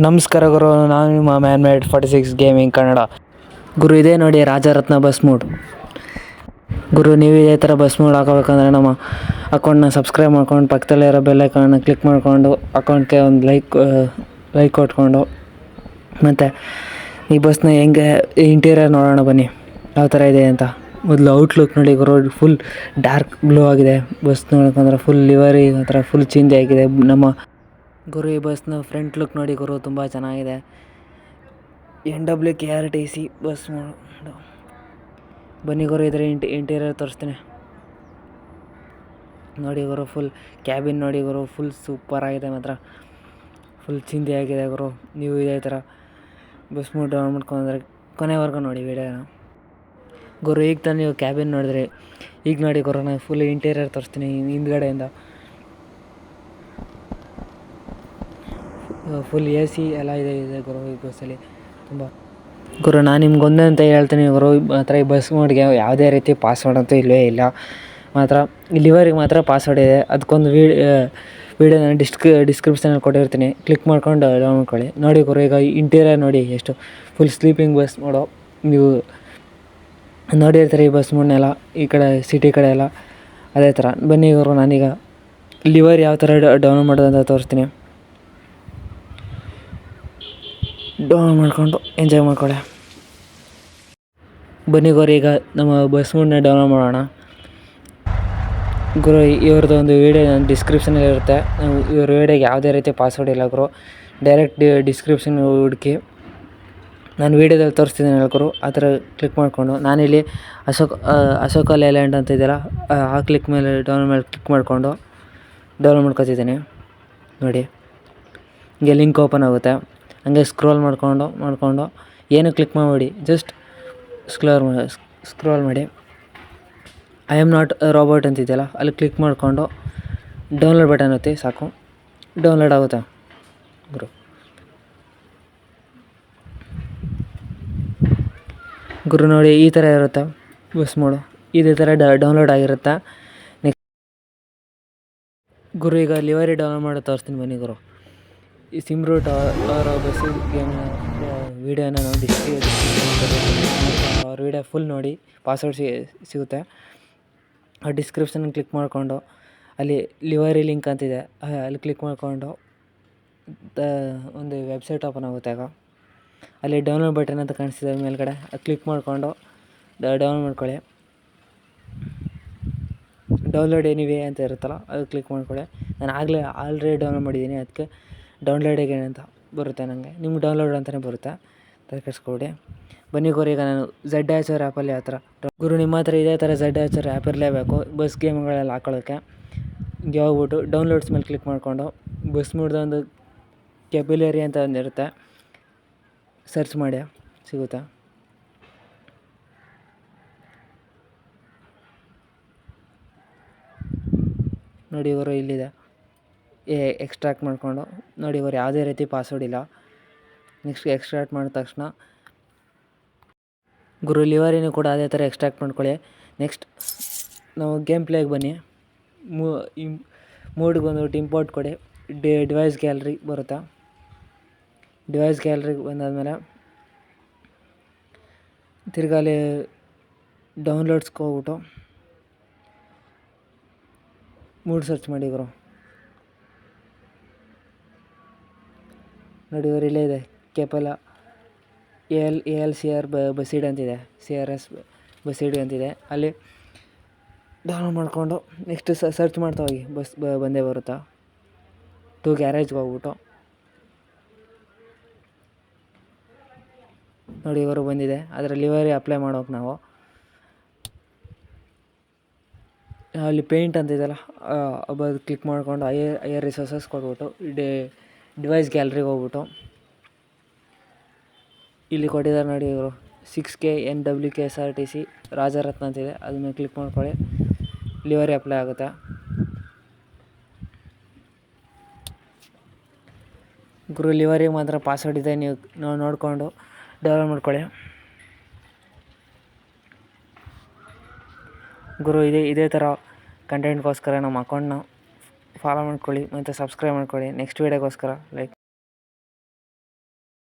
ನಮಸ್ಕಾರ ಗುರು, ನಾನು ನಿಮ್ಮ ಮ್ಯಾನ್ ಮೇಡ್ 46 ಗೇಮಿಂಗ್ ಕನ್ನಡ. ಗುರು, ಇದೇ ನೋಡಿ ರಾಜರತ್ನ ಬಸ್ ಮೋಡ್. ಗುರು, ನೀವು ಇದೇ ಥರ ಬಸ್ ಮೋಡ್ ಹಾಕೋಬೇಕಂದ್ರೆ ನಮ್ಮ ಅಕೌಂಟ್ನ ಸಬ್ಸ್ಕ್ರೈಬ್ ಮಾಡ್ಕೊಂಡು ಪಕ್ಕದಲ್ಲಿರೋ ಬೆಲ್ಲೈಕನ್ನ ಕ್ಲಿಕ್ ಮಾಡಿಕೊಂಡು ಅಕೌಂಟ್ಗೆ ಒಂದು ಲೈಕ್ ಕೊಟ್ಕೊಂಡು, ಮತ್ತು ಈ ಬಸ್ನ ಹೆಂಗೆ ಇಂಟೀರಿಯರ್ ನೋಡೋಣ ಬನ್ನಿ ಯಾವ ಥರ ಇದೆ ಅಂತ. ಮೊದಲು ಔಟ್ಲುಕ್ ನೋಡಿ ಗುರು, ಫುಲ್ ಡಾರ್ಕ್ ಬ್ಲೂ ಆಗಿದೆ. ಬಸ್ ನೋಡೋಕಂದ್ರೆ ಫುಲ್ ಲಿವರಿ ಒಂಥರ ಫುಲ್ ಚೇಂಜ್ ಆಗಿದೆ ನಮ್ಮ ಗುರು. ಈ ಬಸ್ನ ಫ್ರಂಟ್ ಲುಕ್ ನೋಡಿ ಗುರು, ತುಂಬ ಚೆನ್ನಾಗಿದೆ. NWKRTC ಬಸ್ ಮಾಡು. ಬನ್ನಿ ಗುರು, ಇದರ ಇಂಟೀರಿಯರ್ ತೋರಿಸ್ತೀನಿ ನೋಡಿ ಗುರು. ಫುಲ್ ಕ್ಯಾಬಿನ್ ನೋಡಿ ಗುರು, ಫುಲ್ ಸೂಪರಾಗಿದೆ ಮಾತ್ರ. ಫುಲ್ ಚಿಂದಿಯಾಗಿದೆ ಗುರು. ನೀವು ಇದೇ ಥರ ಬಸ್ ಮೋಡ್ ಡೌನ್ ಮಾಡ್ಕೊಂಡ್ರೆ ಕೊನೆವರೆಗೂ ನೋಡಿ ವಿಡಿಯೋನ ಗುರು. ಈಗ ತಾನು ನೀವು ಕ್ಯಾಬಿನ್ ನೋಡಿದ್ರಿ, ಈಗ ನೋಡಿ ಗುರು ನಾನು ಫುಲ್ ಇಂಟೀರಿಯರ್ ತೋರಿಸ್ತೀನಿ ಹಿಂದ್ಗಡೆಯಿಂದ. ಫುಲ್ AC ಎಲ್ಲ ಇದೆ ಗುರು ಈ ಬಸ್ಸಲ್ಲಿ ತುಂಬ. ಗುರು, ನಾನು ನಿಮ್ಗೊಂದೇ ಅಂತ ಹೇಳ್ತೀನಿ ಗುರು, ಮಾತ್ರ ಈ ಬಸ್ ಮೋಡ್ಗೆ ಯಾವುದೇ ರೀತಿ ಪಾಸ್ವರ್ಡ್ ಅಂತೂ ಇಲ್ಲವೇ ಇಲ್ಲ. ಮಾತ್ರ ಲಿವರಿಗೆ ಮಾತ್ರ ಪಾಸ್ವರ್ಡ್ ಇದೆ. ಅದಕ್ಕೊಂದು ವೀಡಿಯೋ ನಾನು ಡಿಸ್ಕ್ರಿಪ್ಷನಲ್ಲಿ ಕೊಟ್ಟಿರ್ತೀನಿ, ಕ್ಲಿಕ್ ಮಾಡ್ಕೊಂಡು ಡೌನ್ ಮಾಡ್ಕೊಳ್ಳಿ. ನೋಡಿ ಗುರು, ಈಗ ಇಂಟೀರಿಯರ್ ನೋಡಿ ಎಷ್ಟು ಫುಲ್ ಸ್ಲೀಪಿಂಗ್ ಬಸ್ ಮೋಡು. ನೀವು ನೋಡಿರ್ತೀರಿ ಈ ಬಸ್ ಮೋಡ್ನೆಲ್ಲ ಈ ಕಡೆ ಸಿಟಿ ಕಡೆ ಎಲ್ಲ ಅದೇ ಥರ. ಬನ್ನಿ ಗುರು, ನಾನೀಗ ಲಿವರ್ ಯಾವ ಥರ ಡೌನ್ ಮಾಡೋದು ಅಂತ ತೋರಿಸ್ತೀನಿ. ಡೌನ್ ಮಾಡ್ಕೊಂಡು ಎಂಜಾಯ್ ಮಾಡ್ಕೊಳ್ಳಿ. ಬನ್ನಿ ಗುರು, ಈಗ ನಮ್ಮ ಬಸ್ ಮೋಡ್ನ ಡೌನ್ಲೋಡ್ ಮಾಡೋಣ ಗುರು. ಇವ್ರದ್ದು ಒಂದು ವೀಡಿಯೋ ನಾನು ಡಿಸ್ಕ್ರಿಪ್ಷನಲ್ಲಿ ಇರುತ್ತೆ. ಇವ್ರ ವೀಡಿಯೋಗೆ ಯಾವುದೇ ರೀತಿ ಪಾಸ್ವರ್ಡ್ ಇಲ್ಲ ಗುರು. ಡೈರೆಕ್ಟ್ ಡಿಸ್ಕ್ರಿಪ್ಷನ್ ಹುಡುಕಿ ನಾನು ವೀಡಿಯೋದಲ್ಲಿ ತೋರಿಸ್ತಿದ್ದೀನಿ ಗುರು. ಆ ಥರ ಕ್ಲಿಕ್ ಮಾಡಿಕೊಂಡು ನಾನಿಲ್ಲಿ ಅಶೋಕ ಲೇಲ್ಯಾಂಡ್ ಅಂತ ಇದೆಯಲ್ಲ, ಆ ಕ್ಲಿಕ್ ಮೇಲೆ ಕ್ಲಿಕ್ ಮಾಡಿಕೊಂಡು ಡೌನ್ಲೋಡ್ ಮಾಡ್ಕೊತಿದ್ದೀನಿ ನೋಡಿ. ಹಿಂಗೆ ಲಿಂಕ್ ಓಪನ್ ಆಗುತ್ತೆ. ಹಂಗೆ ಸ್ಕ್ರೋಲ್ ಮಾಡಿಕೊಂಡು ಏನು ಕ್ಲಿಕ್ ಮಾಡಬೇಡಿ, ಜಸ್ಟ್ ಸ್ಕ್ರೋಲ್ ಮಾಡಿ. ಐ ಆಮ್ ನಾಟ್ ರೋಬೋಟ್ ಅಂತಿದೆಯಲ್ಲ, ಅಲ್ಲಿ ಕ್ಲಿಕ್ ಮಾಡಿಕೊಂಡು ಡೌನ್ಲೋಡ್ ಬಟನ್ ಒತ್ತಿ ಸಾಕು, ಡೌನ್ಲೋಡ್ ಆಗುತ್ತೆ ಗುರು. ಗುರು ನೋಡಿ, ಈ ಥರ ಇರುತ್ತೆ ಬಸ್ ಮೋಡು. ಇದೇ ಥರ ಡೌನ್ಲೋಡ್ ಆಗಿರುತ್ತೆ. ನೆಕ್ಸ್ಟ್ ಗುರು, ಈಗ ಲಿವರಿ ಡೌನ್ಲೋಡ್ ಮಾಡಿ ತೋರಿಸ್ತೀನಿ ಬನ್ನಿ ಗುರು. ಈ ಸಿಮ್ ರೂಟ್ ಅವರ ಬಸ್ಸು ಗೇಮ್ನ ವೀಡಿಯೋನ ನಾವು ಅವ್ರ ವೀಡಿಯೋ ಫುಲ್ ನೋಡಿ, ಪಾಸ್ವರ್ಡ್ ಸಿಗುತ್ತೆ. ಆ ಡಿಸ್ಕ್ರಿಪ್ಷನ್ ಕ್ಲಿಕ್ ಮಾಡಿಕೊಂಡು ಅಲ್ಲಿ ಲಿವರಿ ಲಿಂಕ್ ಅಂತಿದೆ, ಅಲ್ಲಿ ಕ್ಲಿಕ್ ಮಾಡಿಕೊಂಡು ಒಂದು ವೆಬ್ಸೈಟ್ ಓಪನ್ ಆಗುತ್ತೆ. ಆಗ ಅಲ್ಲಿ ಡೌನ್ಲೋಡ್ ಬಟನ್ ಅಂತ ಕಾಣಿಸ್ತಿದೆ ಮೇಲ್ಗಡೆ, ಅದು ಕ್ಲಿಕ್ ಮಾಡಿಕೊಂಡು ಡೌನ್ಲೋಡ್ ಮಾಡ್ಕೊಳ್ಳಿ. ಡೌನ್ಲೋಡ್ ಎನಿವೆ ಅಂತ ಇರುತ್ತಲ್ಲ, ಅದು ಕ್ಲಿಕ್ ಮಾಡ್ಕೊಳ್ಳಿ. ನಾನು ಆಲ್ರೆಡಿ ಡೌನ್ಲೋಡ್ ಮಾಡಿದ್ದೀನಿ, ಅದಕ್ಕೆ ಡೌನ್ಲೋಡ್ ಹೇಗೆ ಅಂತ ಬರುತ್ತೆ ನನಗೆ. ನಿಮ್ಗೆ ಡೌನ್ಲೋಡ್ ಅಂತಲೇ ಬರುತ್ತೆ, ತಲೆಕೆಡಿಸ್ಕೊಬೇಡಿ. ಬನ್ನಿ ಗುರು, ಈಗ ನಾನು ZHR ಆ್ಯಪಲ್ಲಿ ಆ ಥರ ಗುರು, ನಿಮ್ಮ ಹತ್ರ ಇದೇ ಥರ ZHR ಆ್ಯಪ್ ಇರಲೇಬೇಕು ಬಸ್ ಗೇಮ್ಗಳೆಲ್ಲ ಹಾಕೊಳ್ಳೋಕ್ಕೆ. ಹಿಂಗೆ ಹೋಗ್ಬಿಟ್ಟು ಡೌನ್ಲೋಡ್ಸ್ ಮೇಲೆ ಕ್ಲಿಕ್ ಮಾಡಿಕೊಂಡು ಬಸ್ ಮೋಡ್ದು ಒಂದು ಕ್ಯಾಬ್ಯುಲರಿ ಅಂತ ಒಂದಿರುತ್ತೆ, ಸರ್ಚ್ ಮಾಡಿ ಸಿಗುತ್ತೆ. ನೋಡಿ ಗುರು, ಇಲ್ಲಿದೆ ಎಕ್ಸ್ಟ್ರಾಕ್ಟ್ ಮಾಡಿಕೊಂಡು ನೋಡಿ ಗುರು, ಯಾವುದೇ ರೀತಿ ಪಾಸ್ವರ್ಡ್ ಇಲ್ಲ. ನೆಕ್ಸ್ಟ್ ಎಕ್ಸ್ಟ್ರಾಕ್ಟ್ ಮಾಡಿದ ತಕ್ಷಣ ಗುರು ಲಿವರಿನೂ ಕೂಡ ಅದೇ ಥರ ಎಕ್ಸ್ಟ್ರಾಕ್ಟ್ ಮಾಡ್ಕೊಳ್ಳಿ. ನೆಕ್ಸ್ಟ್ ನಾವು ಗೇಮ್ ಪ್ಲೇಗೆ ಬನ್ನಿ. ಮೂಡ್ಗೆ ಬಂದುಬಿಟ್ಟು ಇಂಪೋರ್ಟ್ ಕೊಡಿ. ಡಿವೈಸ್ ಗ್ಯಾಲರಿ ಬರುತ್ತಾ, ಡಿವೈಸ್ ಗ್ಯಾಲರಿಗೆ ಬಂದಾದಮೇಲೆ ತಿರ್ಗಾಲಿ ಡೌನ್ಲೋಡ್ಸ್ಗೆ ಹೋಗ್ಬಿಟ್ಟು ಮೂಡ್ ಸರ್ಚ್ ಮಾಡಿ ಗುರು. ನೋಡಿ ಇವರು ಇಲ್ಲೇ ಇದೆ, ಕೇಪಲ ALCR ಬಸೀಡ್ ಅಂತಿದೆ, CRS ಬಸೀಡ್ ಅಂತಿದೆ. ಅಲ್ಲಿ ಡೌನ್ಲೋಡ್ ಮಾಡಿಕೊಂಡು ನೆಕ್ಸ್ಟ್ ಸರ್ಚ್ ಮಾಡ್ತಾ ಹೋಗಿ, ಬಸ್ ಬಂದೇ ಬರುತ್ತಾ. ಟು ಗ್ಯಾರೇಜ್ಗೆ ಹೋಗ್ಬಿಟ್ಟು ನೋಡಿ ಇವರು ಬಂದಿದೆ. ಅದರ ಲಿವರಿ ಅಪ್ಲೈ ಮಾಡೋಕೆ ನಾವು ಅಲ್ಲಿ ಪೇಂಟ್ ಅಂತಿದೆಯಲ್ಲ, ಅದು ಕ್ಲಿಕ್ ಮಾಡಿಕೊಂಡು ಐಆರ್ ರಿಸೋರ್ಸಸ್ ಕೊಟ್ಬಿಟ್ಟು ಡಿವೈಸ್ ಗ್ಯಾಲರಿಗೆ ಹೋಗ್ಬಿಟ್ಟು ಇಲ್ಲಿ ಕೊಟ್ಟಿದ್ದಾರೆ ನೋಡಿ ಇವರು 6K NWKSRTC ರಾಜರತ್ನ ಅಂತಿದೆ, ಅದನ್ನ ಕ್ಲಿಕ್ ಮಾಡ್ಕೊಳ್ಳಿ. ಲಿವರಿ ಅಪ್ಲೈ ಆಗುತ್ತೆ. ಗುರು ಲಿವರಿಗೆ ಮಾತ್ರ ಪಾಸ್ವರ್ಡ್ ಇದೆ, ನೀವು ನೋಡಿಕೊಂಡು ಡೌನ್ಲೋಡ್ ಮಾಡ್ಕೊಳ್ಳಿ. ಗುರು ಇದೇ ಥರ ಕಂಟೆಂಟ್ಗೋಸ್ಕರ ನಮ್ಮ ಅಕೌಂಟ್ನ ಫಾಲೋ ಮಾಡ್ಕೊಳ್ಳಿ ಮತ್ತು ಸಬ್ಸ್ಕ್ರೈಬ್ ಮಾಡ್ಕೊಳ್ಳಿ. Next ವೀಡಿಯೋಗೋಸ್ಕರ like